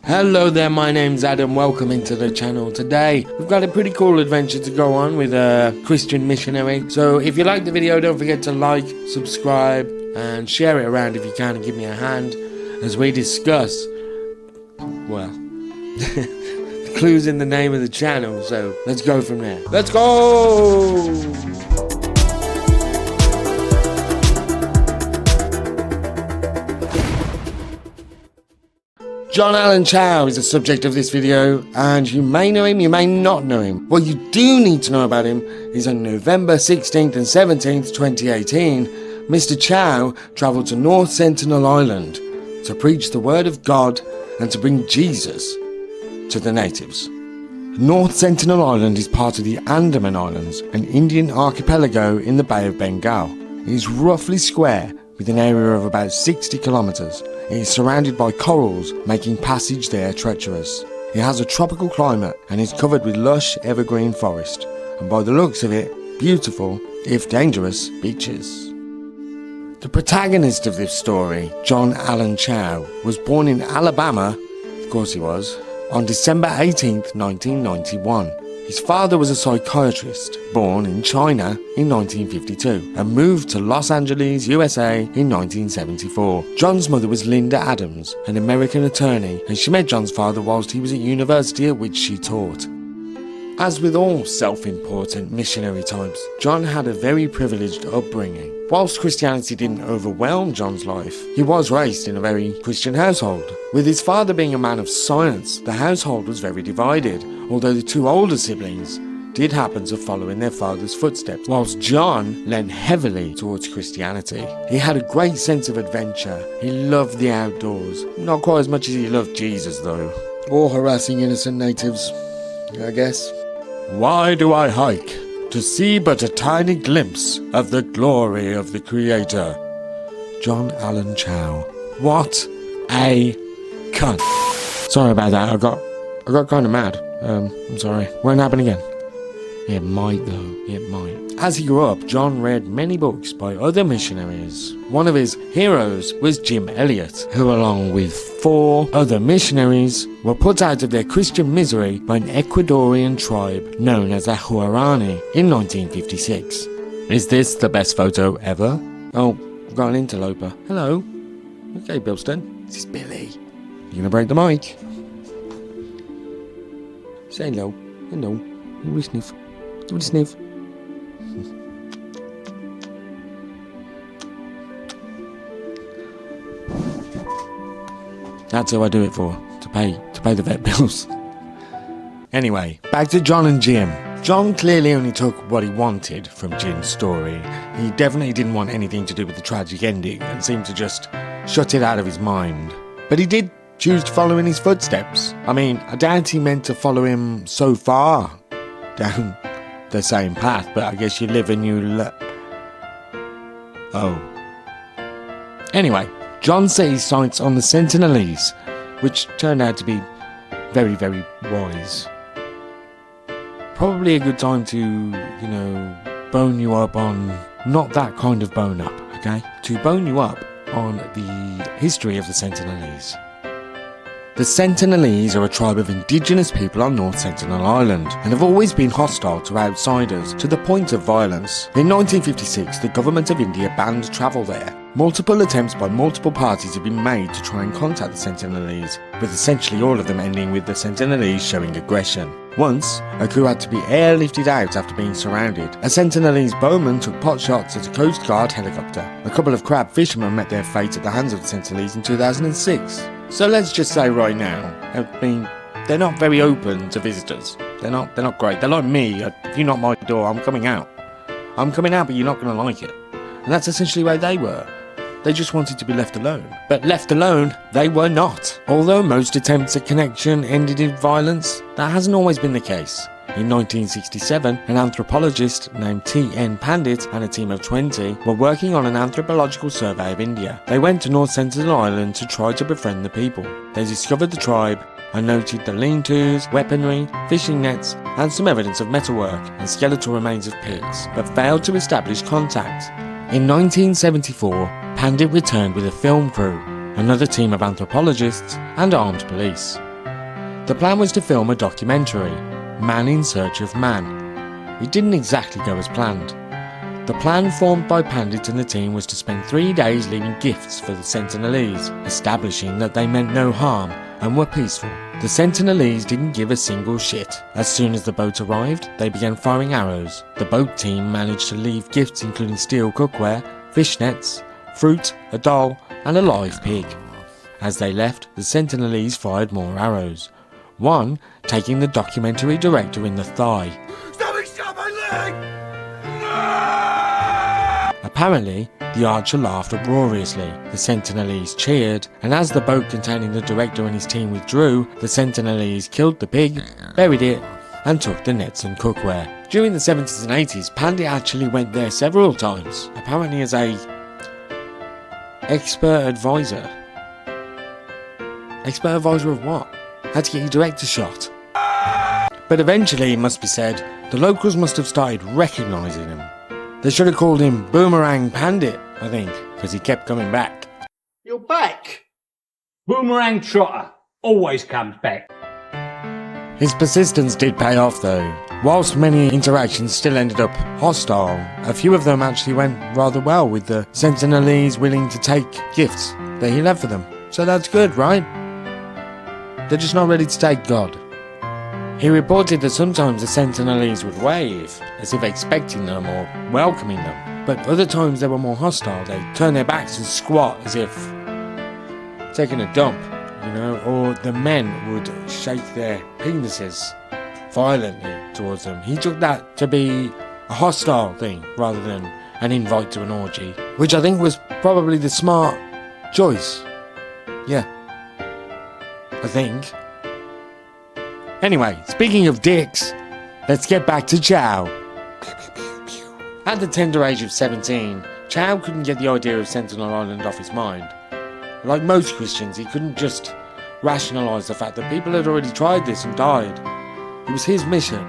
Hello there, my name's Adam, welcome into the channel. Today we've got a pretty cool adventure to go on with a Christian missionary. So if you like the video, don't forget to like, subscribe and share it around if you can, and give me a hand as we discuss, well, the clues in the name of the channel. So let's go from there. Let's go! John Allen Chau is the subject of this video, and you may know him, you may not know him. What you do need to know about him is on November 16th and 17th, 2018, Mr. Chau travelled to North Sentinel Island to preach the word of God and to bring Jesus to the natives. North Sentinel Island is part of the Andaman Islands, an Indian archipelago in the Bay of Bengal. It is roughly square with an area of about 60 kilometres. It is surrounded by corals, making passage there treacherous. It has a tropical climate and is covered with lush evergreen forest, and by the looks of it, beautiful, if dangerous, beaches. The protagonist of this story, John Allen Chau, was born in Alabama, of course he was, on December 18th, 1991. His father was a psychiatrist, born in China in 1952, and moved to Los Angeles, USA in 1974. John's mother was Linda Adams, an American attorney, and she met John's father whilst he was at university at which she taught. As with all self-important missionary types, John had a very privileged upbringing. Whilst Christianity didn't overwhelm John's life, he was raised in a very Christian household. With his father being a man of science, the household was very divided, although the two older siblings did happen to follow in their father's footsteps, whilst John lent heavily towards Christianity. He had a great sense of adventure. He loved the outdoors, not quite as much as he loved Jesus though, or harassing innocent natives, I guess. Why do I hike? To see but a tiny glimpse of the glory of the Creator. John Allen Chau. What a cunt. Sorry about that, I got kind of mad. I'm sorry. Won't happen again. It might though, it might. As he grew up, John read many books by other missionaries. One of his heroes was Jim Elliot, who along with 4 other missionaries were put out of their Christian misery by an Ecuadorian tribe known as the Huarani in 1956. Is this the best photo ever? Oh, I've got an interloper. Hello. Okay, Bilston. This is Billy. You gonna break the mic? Say hello. Hello. Give me a sniff. Give me a sniff. That's who I do it for. To pay the vet bills. Anyway, back to John and Jim. John clearly only took what he wanted from Jim's story. He definitely didn't want anything to do with the tragic ending and seemed to just shut it out of his mind. But he did choose to follow in his footsteps. I mean, I doubt he meant to follow him so far down the same path, but I guess you live and you Oh. Anyway, John set his sights on the Sentinelese, which turned out to be very, very wise. Probably a good time to, bone you up on, not that kind of bone up, okay? To bone you up on the history of the Sentinelese. The Sentinelese are a tribe of indigenous people on North Sentinel Island and have always been hostile to outsiders to the point of violence. In 1956, the government of India banned travel there. Multiple attempts by multiple parties have been made to try and contact the Sentinelese, with essentially all of them ending with the Sentinelese showing aggression. Once, a crew had to be airlifted out after being surrounded. A Sentinelese bowman took pot shots at a Coast Guard helicopter. A couple of crab fishermen met their fate at the hands of the Sentinelese in 2006. So let's just say right now, I mean, they're not very open to visitors. They're not great. They're like me. If you knock my door, I'm coming out. I'm coming out, but you're not going to like it. And that's essentially where they were. They just wanted to be left alone. But left alone, they were not. Although most attempts at connection ended in violence, that hasn't always been the case. In 1967, an anthropologist named T.N. Pandit and a team of 20 were working on an anthropological survey of India. They went to North Sentinel Island to try to befriend the people. They discovered the tribe and noted the lean-tos, weaponry, fishing nets, and some evidence of metalwork and skeletal remains of pigs, but failed to establish contact. In 1974, Pandit returned with a film crew, another team of anthropologists, and armed police. The plan was to film a documentary, Man in Search of Man. It didn't exactly go as planned. The plan formed by Pandit and the team was to spend 3 days leaving gifts for the Sentinelese, establishing that they meant no harm and were peaceful. The Sentinelese didn't give a single shit. As soon as the boat arrived, they began firing arrows. The boat team managed to leave gifts including steel cookware, fish nets, fruit, a doll and a live pig. As they left, the Sentinelese fired more arrows, one taking the documentary director in the thigh. Somebody shot my leg! Apparently, the archer laughed uproariously, the Sentinelese cheered, and as the boat containing the director and his team withdrew, the Sentinelese killed the pig, buried it, and took the nets and cookware. During the 70s and 80s, Pandit actually went there several times, apparently as a expert advisor. Expert advisor of what? How to get your director shot. But eventually, it must be said, the locals must have started recognising him. They should have called him Boomerang Pandit, I think, because he kept coming back. You're back! Boomerang Trotter always comes back. His persistence did pay off though. Whilst many interactions still ended up hostile, a few of them actually went rather well, with the Sentinelese willing to take gifts that he left for them. So that's good, right? They're just not ready to take God. He reported that sometimes the Sentinelese would wave, as if expecting them or welcoming them, but other times they were more hostile. They'd turn their backs and squat as if taking a dump, or the men would shake their penises violently towards them. He took that to be a hostile thing rather than an invite to an orgy, which I think was probably the smart choice. Yeah, I think. Anyway, speaking of dicks, let's get back to Chau. At the tender age of 17, Chau couldn't get the idea of Sentinel Island off his mind. Like most Christians, he couldn't just rationalise the fact that people had already tried this and died. It was his mission.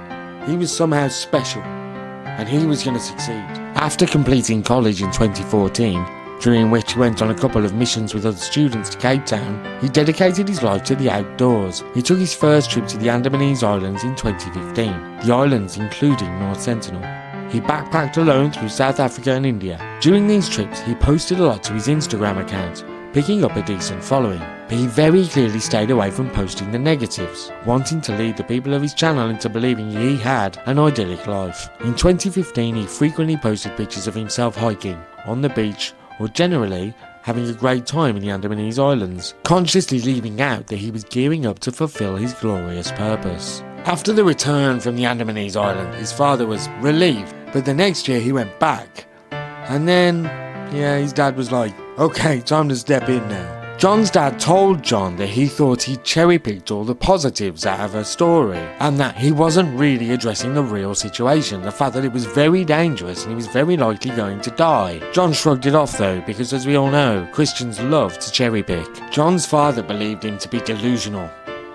He was somehow special, and he was going to succeed. After completing college in 2014, during which he went on a couple of missions with other students to Cape Town, he dedicated his life to the outdoors. He took his first trip to the Andamanese Islands in 2015, the islands including North Sentinel. He backpacked alone through South Africa and India. During these trips, he posted a lot to his Instagram account, picking up a decent following, but he very clearly stayed away from posting the negatives, wanting to lead the people of his channel into believing he had an idyllic life. In 2015, he frequently posted pictures of himself hiking, on the beach, or generally having a great time in the Andamanese Islands, consciously leaving out that he was gearing up to fulfill his glorious purpose. After the return from the Andamanese Island, his father was relieved, but the next year he went back. And then, his dad was like, okay, time to step in now. John's dad told John that he thought he'd cherry-picked all the positives out of her story, and that he wasn't really addressing the real situation, the fact that it was very dangerous and he was very likely going to die. John shrugged it off though, because as we all know, Christians love to cherry-pick. John's father believed him to be delusional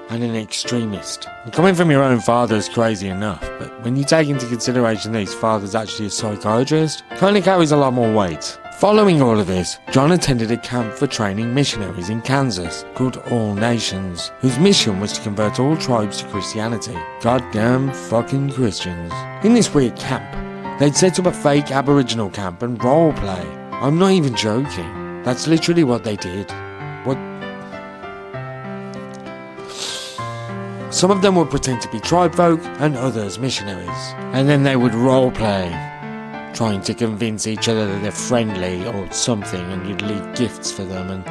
and an extremist. And coming from your own father is crazy enough, but when you take into consideration that his father's actually a psychiatrist, kinda carries a lot more weight. Following all of this, John attended a camp for training missionaries in Kansas called All Nations, whose mission was to convert all tribes to Christianity. Goddamn fucking Christians. In this weird camp, they'd set up a fake Aboriginal camp and roleplay. I'm not even joking. That's literally what they did. Some of them would pretend to be tribe folk and others missionaries, and then they would roleplay, trying to convince each other that they're friendly or something, and you'd leave gifts for them and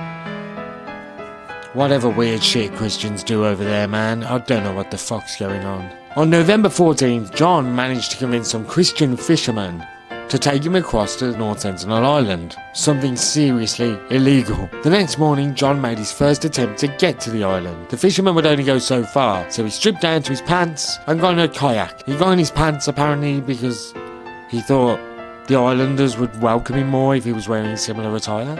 whatever weird shit Christians do over there, man. I don't know what the fuck's going on. On November 14th, John managed to convince some Christian fishermen to take him across to the North Sentinel Island, something seriously illegal. The next morning, John made his first attempt to get to the island. The fisherman would only go so far, so he stripped down to his pants and got in a kayak. He got in his pants apparently because he thought the islanders would welcome him more if he was wearing similar attire.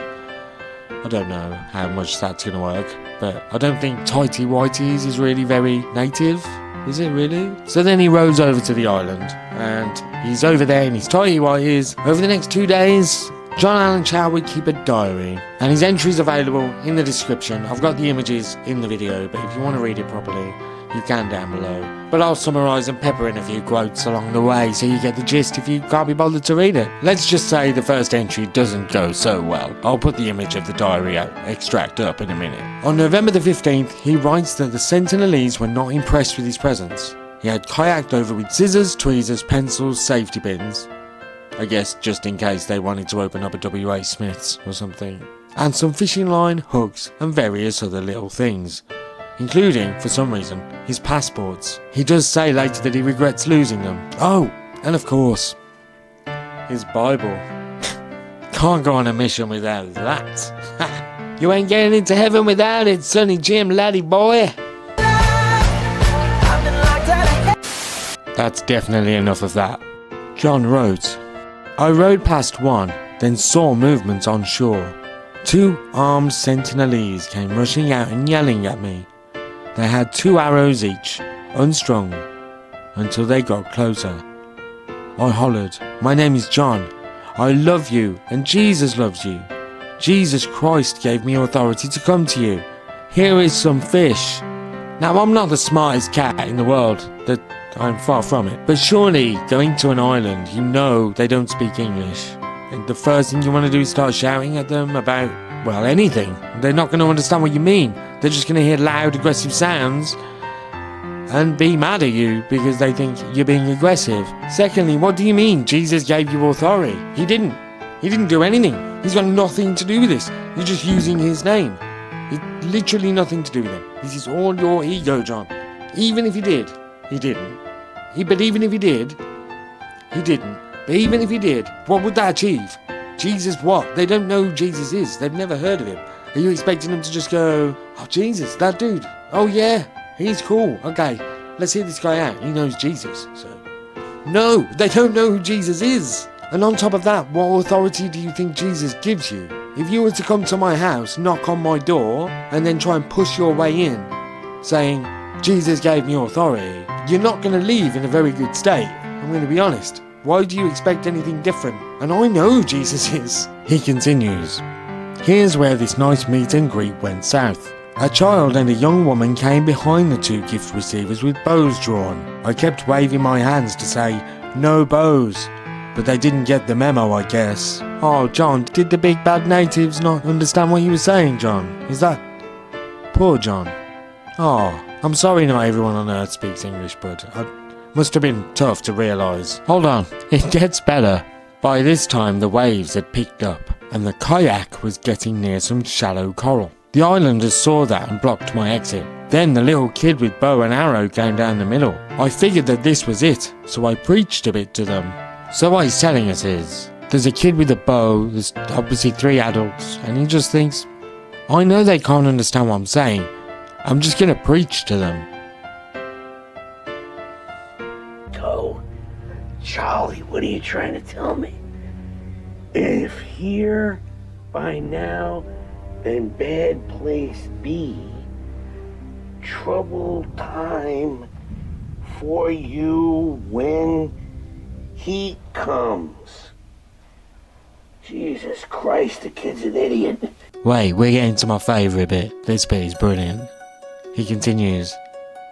I don't know how much that's going to work, but I don't think tighty whities is really very native. Is it really? So then he rows over to the island, and he's over there in his tighty whities. Over the next 2 days, John Allen Chau would keep a diary, and his entries available in the description. I've got the images in the video, but if you want to read it properly, you can down below. But I'll summarise and pepper in a few quotes along the way so you get the gist if you can't be bothered to read it. Let's just say the first entry doesn't go so well. I'll put the image of the diary extract up in a minute. On November the 15th, he writes that the Sentinelese were not impressed with his presence. He had kayaked over with scissors, tweezers, pencils, safety pins. I guess just in case they wanted to open up a W.A. Smith's or something. And some fishing line, hooks, and various other little things. Including, for some reason, his passports. He does say later that he regrets losing them. Oh, and of course, his Bible. Can't go on a mission without that. You ain't getting into heaven without it, Sonny Jim, laddie boy. That's definitely enough of that. John wrote, I rowed past one, then saw movement on shore. 2 armed Sentinelese came rushing out and yelling at me. They had 2 arrows each, unstrung, until they got closer. I hollered, my name is John. I love you, and Jesus loves you. Jesus Christ gave me authority to come to you. Here is some fish. Now, I'm not the smartest cat in the world, that I'm far from it. But surely, going to an island, you know they don't speak English. And the first thing you want to do is start shouting at them about, well, anything. They're not going to understand what you mean. They're just going to hear loud, aggressive sounds and be mad at you because they think you're being aggressive. Secondly, what do you mean Jesus gave you authority? He didn't. He didn't do anything. He's got nothing to do with this. You're just using his name. It's literally nothing to do with him. This is all your ego, John. Even if he did, he didn't. But even if he did, he didn't. But even if he did, what would that achieve? Jesus what? They don't know who Jesus is. They've never heard of him. Are you expecting them to just go, oh, Jesus, that dude. Oh, yeah, he's cool. Okay, let's hear this guy out. He knows Jesus. So, no, they don't know who Jesus is. And on top of that, what authority do you think Jesus gives you? If you were to come to my house, knock on my door, and then try and push your way in, saying, Jesus gave me authority, you're not going to leave in a very good state. I'm going to be honest. Why do you expect anything different? And I know who Jesus is. He continues. Here's where this nice meet and greet went south. A child and a young woman came behind the 2 gift receivers with bows drawn. I kept waving my hands to say, no bows. But they didn't get the memo, I guess. Oh, John, did the big bad natives not understand what you were saying, John? Is that... Poor John. Oh, I'm sorry not everyone on Earth speaks English, but it must have been tough to realise. Hold on, it gets better. By this time the waves had picked up, and the kayak was getting near some shallow coral. The islanders saw that and blocked my exit. Then the little kid with bow and arrow came down the middle. I figured that this was it, so I preached a bit to them. So what he's telling us is, there's a kid with a bow, there's obviously 3 adults, and he just thinks, I know they can't understand what I'm saying, I'm just gonna preach to them. Oh, Charlie, what are you trying to tell me? If here by now, then bad place be, troubled time for you when he comes. Jesus Christ, the kid's an idiot. Wait, we're getting to my favourite bit. This bit is brilliant. He continues.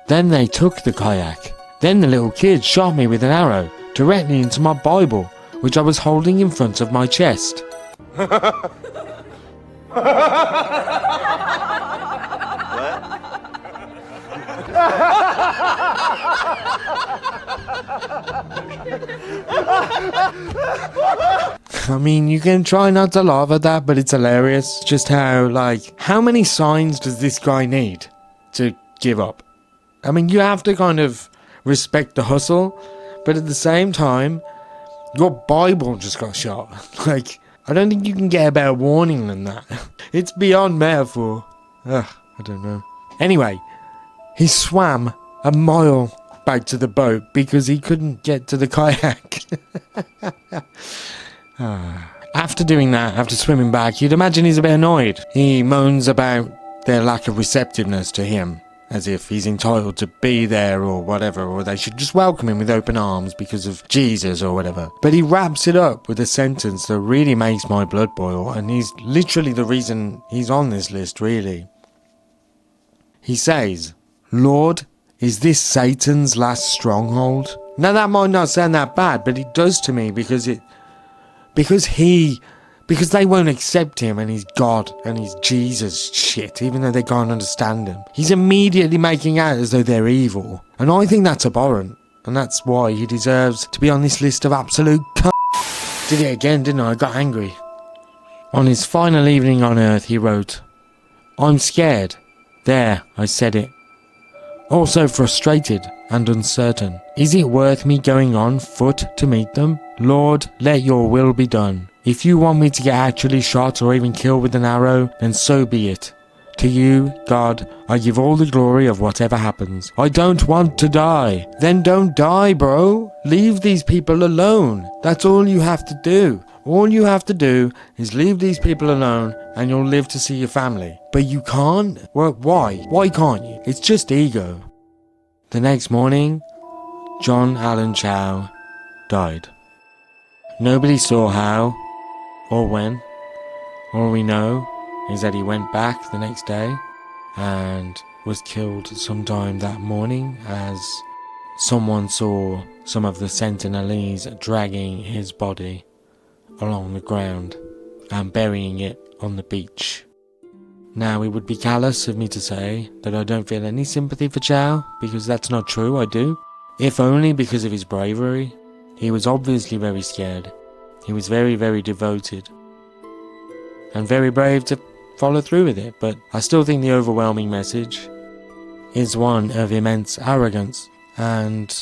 Then they took the kayak. Then the little kid shot me with an arrow directly into my Bible, which I was holding in front of my chest. I mean, you can try not to laugh at that, but it's hilarious. Just how many signs does this guy need to give up? I mean, you have to kind of respect the hustle, but at the same time, your Bible just got shot. I don't think you can get a better warning than that. It's beyond metaphor. Ugh, I don't know. Anyway, he swam a mile back to the boat because he couldn't get to the kayak. After doing that, after swimming back, you'd imagine he's a bit annoyed. He moans about their lack of receptiveness to him, as if he's entitled to be there or whatever, or they should just welcome him with open arms because of Jesus or whatever. But he wraps it up with a sentence that really makes my blood boil, and he's literally the reason he's on this list, really. He says, Lord, Is this Satan's last stronghold? Now that might not sound that bad, but it does to me because they won't accept him and he's God and he's Jesus shit, even though they can't understand him. He's immediately making out as though they're evil. And I think that's abhorrent. And that's why he deserves to be on this list of absolute Did it again, didn't I? I got angry. On his final evening on Earth, he wrote, "I'm scared. There, I said it. Also frustrated and uncertain. Is it worth me going on foot to meet them? Lord, let your will be done. If you want me to get actually shot or even killed with an arrow, then so be it. To you, God, I give all the glory of whatever happens. I don't want to die." Then don't die, bro. Leave these people alone. That's all you have to do. All you have to do is leave these people alone and you'll live to see your family. But you can't? Well, why? Why can't you? It's just ego. The next morning, John Allen Chau died. Nobody saw how or when. All we know is that he went back the next day and was killed sometime that morning as someone saw some of the Sentinelese dragging his body along the ground and burying it on the beach. Now, it would be callous of me to say that I don't feel any sympathy for Chau, because that's not true, I do. If only because of his bravery. He was obviously very scared. He was very, very devoted. And very brave to follow through with it, but I still think the overwhelming message is one of immense arrogance and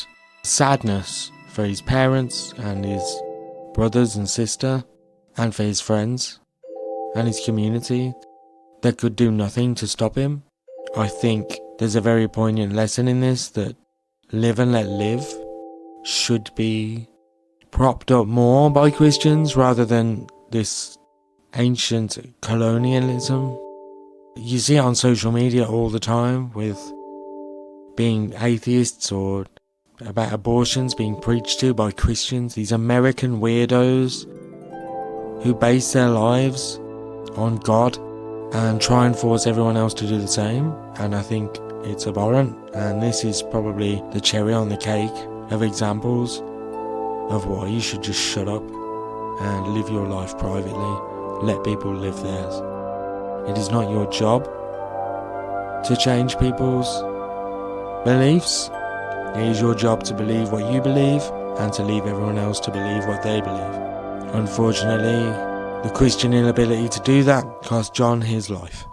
sadness for his parents and his brothers and sister, and for his friends and his community that could do nothing to stop him. I think there's a very poignant lesson in this, that live and let live should be propped up more by Christians rather than this ancient colonialism. You see it on social media all the time with being atheists or about abortions being preached to by Christians, these American weirdos who base their lives on God and try and force everyone else to do the same. And I think it's abhorrent, and this is probably the cherry on the cake of examples of why you should just shut up and live your life privately. Let people live theirs. It is not your job to change people's beliefs. It is your job to believe what you believe and to leave everyone else to believe what they believe. Unfortunately, the Christian inability to do that cost John his life.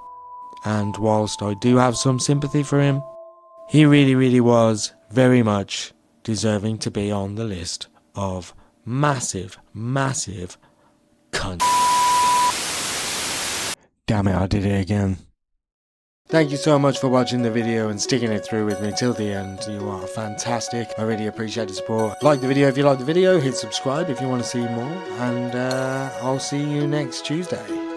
And whilst I do have some sympathy for him, he really, really was very much deserving to be on the list of massive, massive cunts. Damn it, I did it again. Thank you so much for watching the video and sticking it through with me till the end. You are fantastic. I really appreciate the support. Like the video if you like the video. Hit subscribe if you want to see more. And I'll see you next Tuesday.